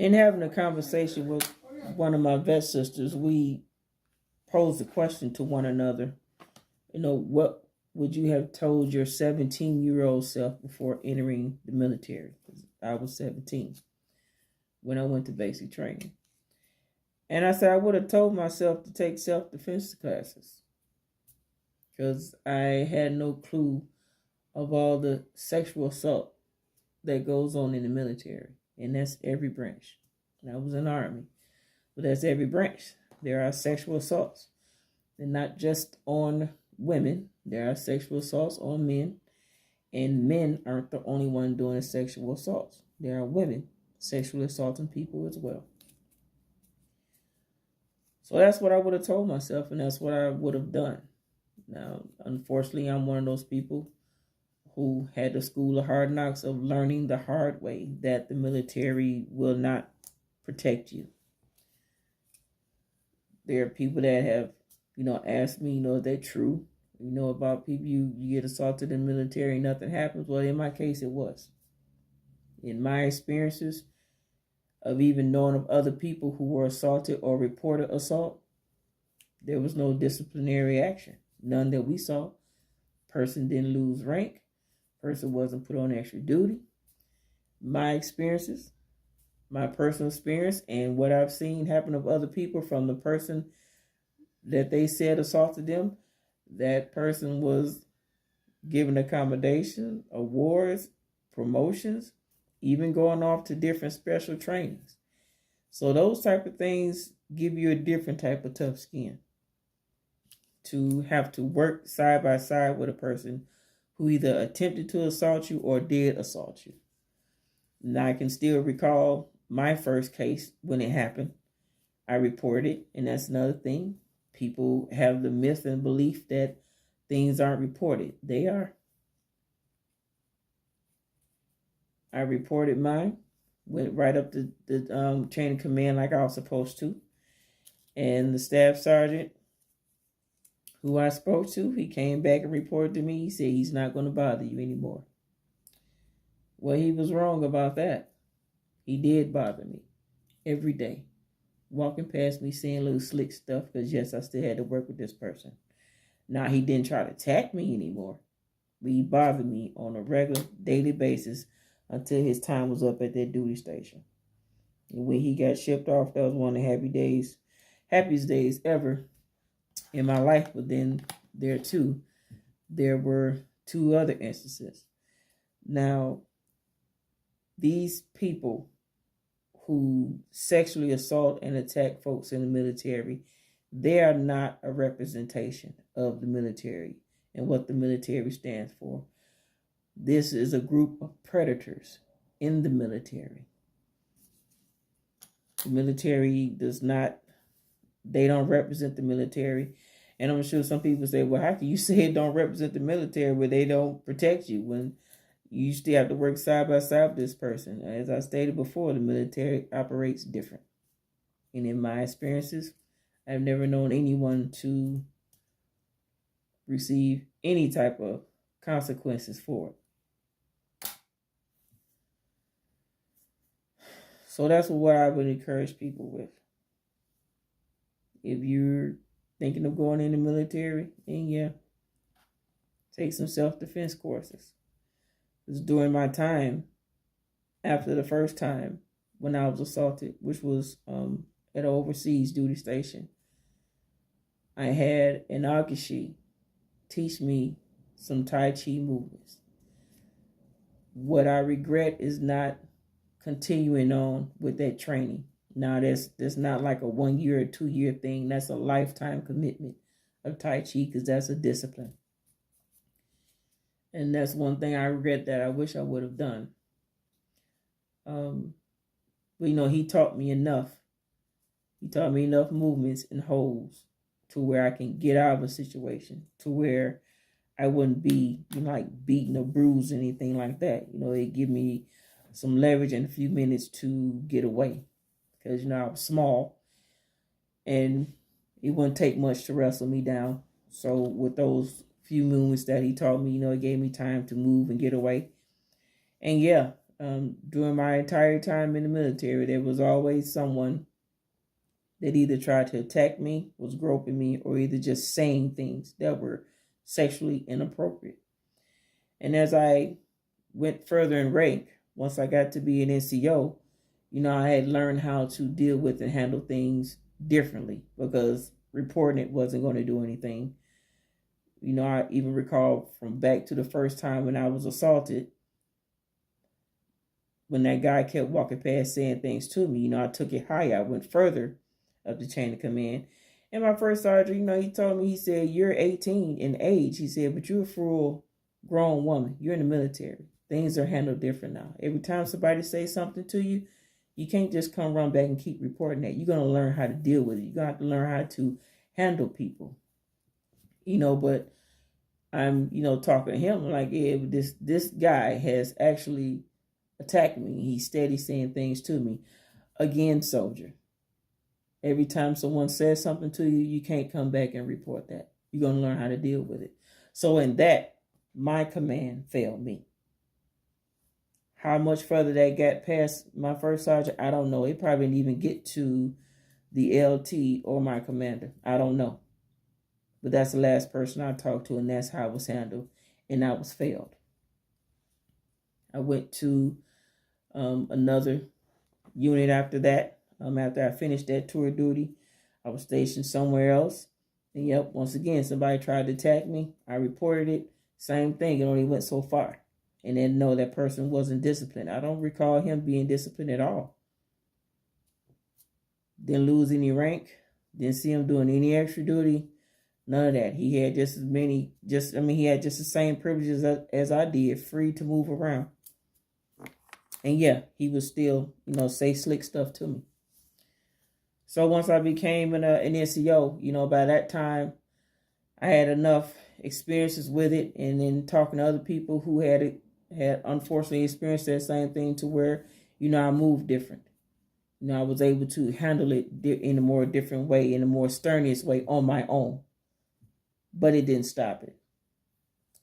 In having a conversation with one of my vet sisters, we posed a question to one another. What would you have told your 17-year-old self before entering the military? I was 17 when I went to basic training. And I said I would have told myself to take self-defense classes because I had no clue of all the sexual assault that goes on in the military. And that's every branch. And I was in the Army, but that's every branch. There are sexual assaults. And not just on women. There are sexual assaults on men. And men aren't the only one doing the sexual assaults. There are women sexually assaulting people as well. So that's what I would have told myself, and that's what I would have done. Now, unfortunately, I'm one of those people who had the school of hard knocks of learning the hard way that the military will not protect you. There are people that have, asked me, is that true? About people you get assaulted in the military, nothing happens. Well, in my case, it was. In my experiences of even knowing of other people who were assaulted or reported assault, there was no disciplinary action. None that we saw. Person didn't lose rank. Person wasn't put on extra duty. My experiences, my personal experience, and what I've seen happen of other people from the person that they said assaulted them, that person was given accommodation, awards, promotions, even going off to different special trainings. So those type of things give you a different type of tough skin. To have to work side by side with a person who either attempted to assault you or did assault you. Now, I can still recall my first case when it happened. I reported it, and that's another thing. People have the myth and belief that things aren't reported. They are. I reported mine, went right up to the chain of command like I was supposed to. And the staff sergeant who I spoke to, he came back and reported to me. He said he's not going to bother you anymore. Well, he was wrong about that. He did bother me every day. Walking past me, saying little slick stuff, because yes, I still had to work with this person. Now, he didn't try to attack me anymore, but he bothered me on a regular, daily basis until his time was up at that duty station. And when he got shipped off, that was one of the happiest days ever in my life. But then there were two other instances. Now, these people who sexually assault and attack folks in the military, they are not a representation of the military and what the military stands for. This is a group of predators in the military. The military they don't represent the military. And I'm sure some people say, well, how can you say it don't represent the military where they don't protect you when you still have to work side by side with this person? As I stated before, the military operates different. And in my experiences, I've never known anyone to receive any type of consequences for it. So that's what I would encourage people with. If you're thinking of going in the military, then take some self-defense courses. Because during my time, after the first time when I was assaulted, which was at an overseas duty station, I had an Akishi teach me some Tai Chi movements. What I regret is not continuing on with that training. Now, that's not like a 1 year or 2 year thing. That's a lifetime commitment of Tai Chi, because that's a discipline. And that's one thing I regret that I wish I would have done. But he taught me enough. He taught me enough movements and holds to where I can get out of a situation, to where I wouldn't be like beaten or bruised or anything like that. It give me some leverage in a few minutes to get away. Because, I was small and it wouldn't take much to wrestle me down. So with those few movements that he taught me, it gave me time to move and get away. And during my entire time in the military, there was always someone that either tried to attack me, was groping me, or either just saying things that were sexually inappropriate. And as I went further in rank, once I got to be an NCO, I had learned how to deal with and handle things differently, because reporting it wasn't going to do anything. I even recall from back to the first time when I was assaulted, when that guy kept walking past saying things to me, I took it higher. I went further up the chain of command. And my first sergeant, he told me, he said, "You're 18 in age." He said, "But you're a full grown woman. You're in the military. Things are handled different now. Every time somebody says something to you, you can't just come run back and keep reporting that. You're going to learn how to deal with it. You're going to have to learn how to handle people." But I'm, talking to him like, yeah, this guy has actually attacked me. He's steady saying things to me. Again, soldier, every time someone says something to you, you can't come back and report that. You're going to learn how to deal with it. So in that, my command failed me. How much further that got past my first sergeant, I don't know. It probably didn't even get to the LT or my commander. I don't know. But that's the last person I talked to, and that's how it was handled. And I was failed. I went to another unit after that. After I finished that tour of duty, I was stationed somewhere else. And once again, somebody tried to attack me. I reported it. Same thing. It only went so far. And then no, that person wasn't disciplined. I don't recall him being disciplined at all. Didn't lose any rank. Didn't see him doing any extra duty. None of that. He had just as many, he had just the same privileges as I did, free to move around. And he would still, say slick stuff to me. So once I became an NCO, by that time, I had enough experiences with it, and then talking to other people who had unfortunately experienced that same thing, to where, I moved different. I was able to handle it in a more different way, in a more strenuous way on my own. But it didn't stop it.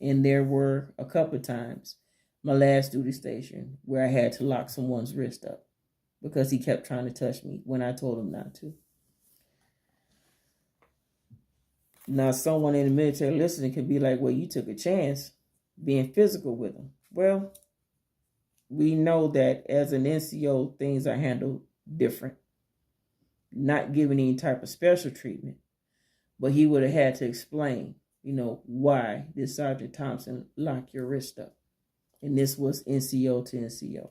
And there were a couple of times, my last duty station, where I had to lock someone's wrist up because he kept trying to touch me when I told him not to. Now, someone in the military listening could be like, well, you took a chance being physical with him. Well, we know that as an NCO, things are handled different. Not given any type of special treatment. But he would have had to explain, why did Sergeant Thompson lock your wrist up? And this was NCO to NCO.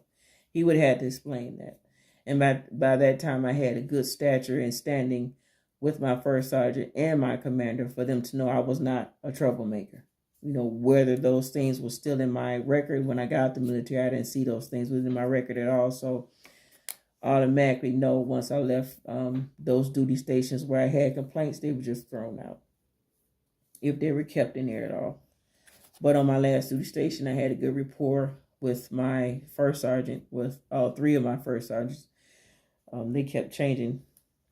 He would have had to explain that. And by that time, I had a good stature and standing with my first sergeant and my commander for them to know I was not a troublemaker. Whether those things were still in my record when I got out the military, I didn't see those things within my record at all. So automatically know once I left those duty stations where I had complaints, they were just thrown out, if they were kept in there at all. But on my last duty station, I had a good rapport with my first sergeant, with all three of my first sergeants. They kept changing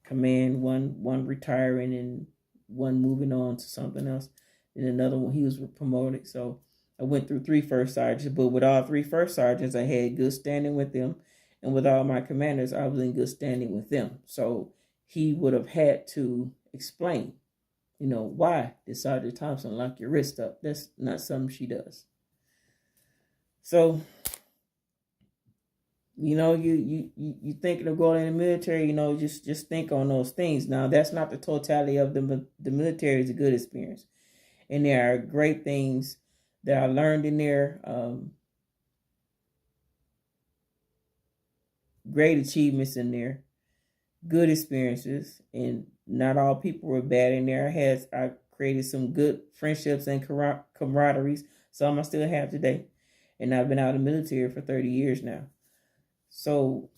command, one retiring and one moving on to something else, and another one, he was promoted. So I went through three first sergeants, but with all three first sergeants, I had good standing with them. And with all my commanders, I was in good standing with them. So he would have had to explain, why did Sergeant Thompson lock your wrist up? That's not something she does. So, you thinking of going in the military, just think on those things. Now, that's not the totality of the military. Is a good experience. And there are great things that I learned in there. Great achievements in there, good experiences, and not all people were bad in there. I created some good friendships and camaraderies. Some I still have today, and I've been out of the military for 30 years now. So,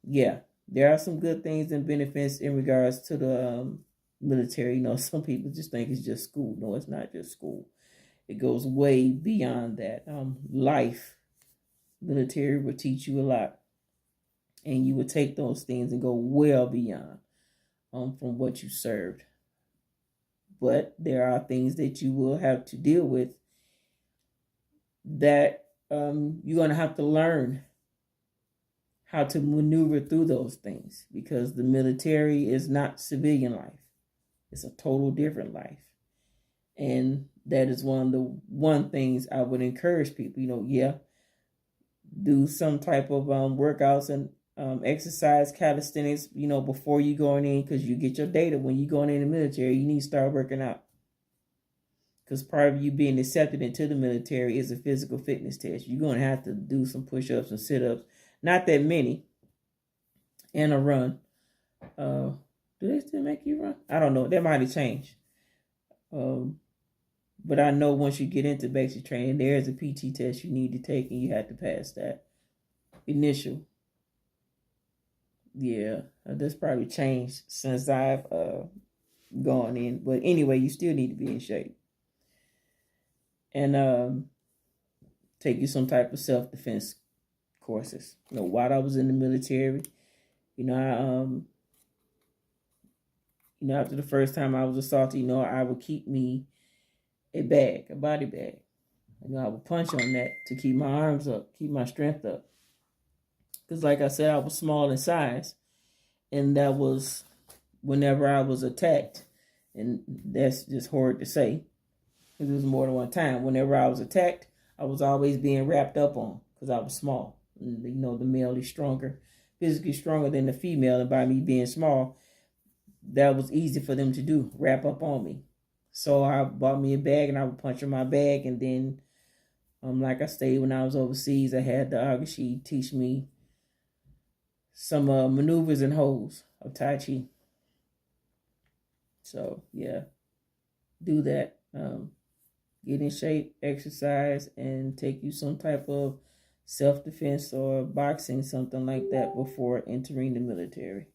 there are some good things and benefits in regards to the military. Some people just think it's just school. No, it's not just school. It goes way beyond that. Life, military will teach you a lot. And you would take those things and go well beyond from what you served. But there are things that you will have to deal with that you're going to have to learn how to maneuver through those things, because the military is not civilian life. It's a total different life. And that is one things I would encourage people, do some type of workouts and exercise, calisthenics, before you going in, because you get your data when you going in the military. You need to start working out, because part of you being accepted into the military is a physical fitness test. You're going to have to do some push-ups and sit-ups, not that many, and a run. Do they still make you run? I don't know. That might have changed. But I know once you get into basic training, there is a PT test you need to take, and you have to pass that initial. Yeah, that's probably changed since I've gone in. But anyway, you still need to be in shape. And take you some type of self-defense courses. While I was in the military, after the first time I was assaulted, I would keep me a body bag. I would punch on that to keep my arms up, keep my strength up. Because like I said, I was small in size. And that was whenever I was attacked. And that's just horrid to say, because it was more than one time. Whenever I was attacked, I was always being wrapped up on, because I was small. And, the male is physically stronger than the female. And by me being small, that was easy for them to do, wrap up on me. So I bought me a bag, and I would punch on my bag. And then, like I stated, when I was overseas, I had the Agashi teach me some maneuvers and holds of Tai Chi. So, yeah, do that. Get in shape, exercise, and take you some type of self-defense or boxing, something like that, before entering the military.